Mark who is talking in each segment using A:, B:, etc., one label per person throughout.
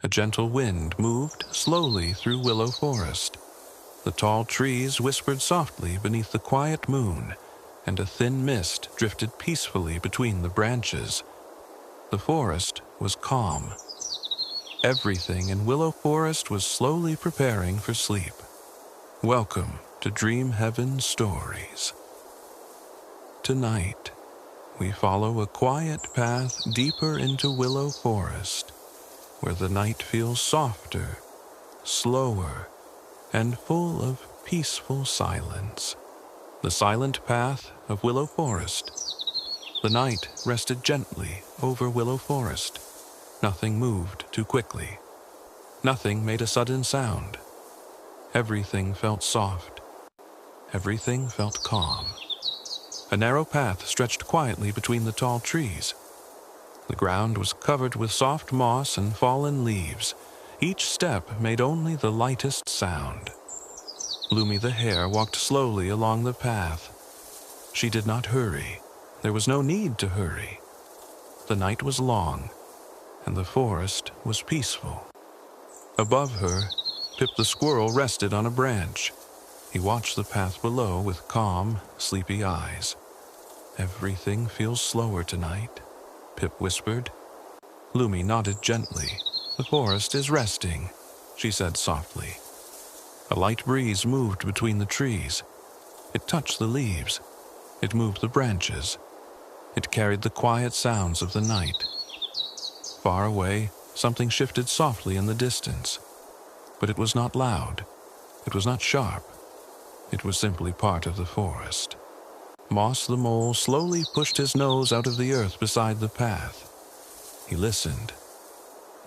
A: A gentle wind moved slowly through Willow Forest. The tall trees whispered softly beneath the quiet moon, and a thin mist drifted peacefully between the branches. The forest was calm. Everything in Willow Forest was slowly preparing for sleep. Welcome to Dreamheaven Stories. Tonight, we follow a quiet path deeper into Willow Forest, where the night feels softer, slower, and full of peaceful silence. The silent path of Willow Forest. The night rested gently over Willow Forest. Nothing moved too quickly. Nothing made a sudden sound. Everything felt soft. Everything felt calm. A narrow path stretched quietly between the tall trees. The ground was covered with soft moss and fallen leaves. Each step made only the lightest sound. Lumi the Hare walked slowly along the path. She did not hurry. There was no need to hurry. The night was long, and the forest was peaceful. Above her, Pip the Squirrel rested on a branch. He watched the path below with calm, sleepy eyes. "Everything feels slower tonight," Pip whispered. Lumi nodded gently. "The forest is resting," she said softly. A light breeze moved between the trees. It touched the leaves. It moved the branches. It carried the quiet sounds of the night. Far away, something shifted softly in the distance. But it was not loud. It was not sharp. It was simply part of the forest. Moss the Mole slowly pushed his nose out of the earth beside the path. He listened.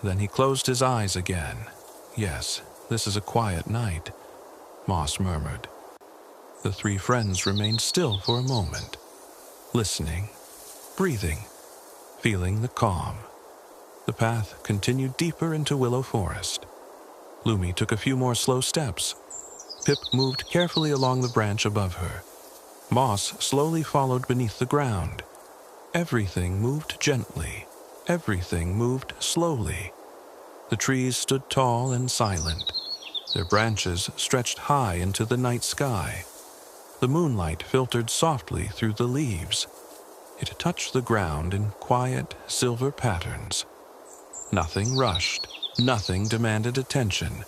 A: Then he closed his eyes again. "Yes, this is a quiet night," Moss murmured. The three friends remained still for a moment, listening, breathing, feeling the calm. The path continued deeper into Willow Forest. Lumi took a few more slow steps. Pip moved carefully along the branch above her. Moss slowly followed beneath the ground. Everything moved gently. Everything moved slowly. The trees stood tall and silent. Their branches stretched high into the night sky. The moonlight filtered softly through the leaves. It touched the ground in quiet, silver patterns. Nothing rushed. Nothing demanded attention.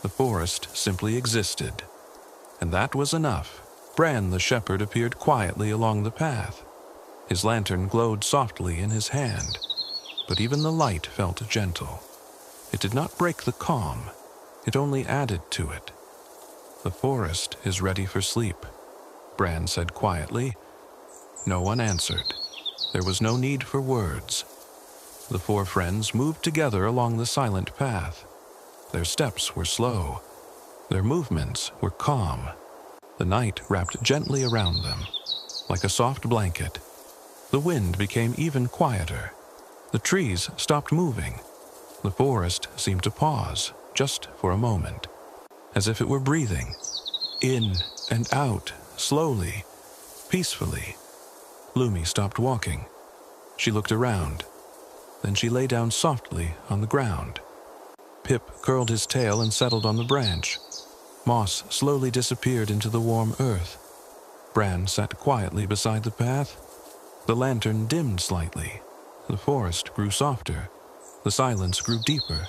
A: The forest simply existed. And that was enough. Bran the Shepherd appeared quietly along the path. His lantern glowed softly in his hand, but even the light felt gentle. It did not break the calm. It only added to it. "The forest is ready for sleep," Bran said quietly. No one answered. There was no need for words. The four friends moved together along the silent path. Their steps were slow. Their movements were calm. The night wrapped gently around them, like a soft blanket. The wind became even quieter. The trees stopped moving. The forest seemed to pause, just for a moment, as if it were breathing, in and out, slowly, peacefully. Lumi stopped walking. She looked around. Then she lay down softly on the ground. Pip curled his tail and settled on the branch. Moss slowly disappeared into the warm earth. Bran sat quietly beside the path. The lantern dimmed slightly. The forest grew softer. The silence grew deeper.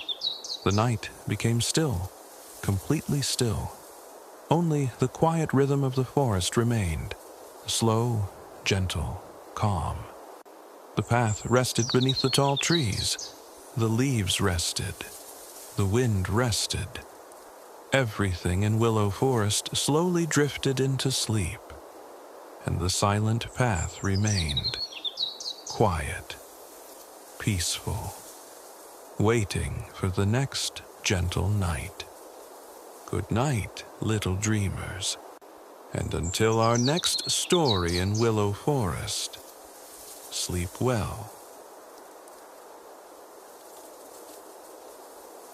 A: The night became still, completely still. Only the quiet rhythm of the forest remained, slow, gentle, calm. The path rested beneath the tall trees. The leaves rested. The wind rested. Everything in Willow Forest slowly drifted into sleep, and the silent path remained, quiet, peaceful, waiting for the next gentle night. Good night, little dreamers, and until our next story in Willow Forest, sleep well.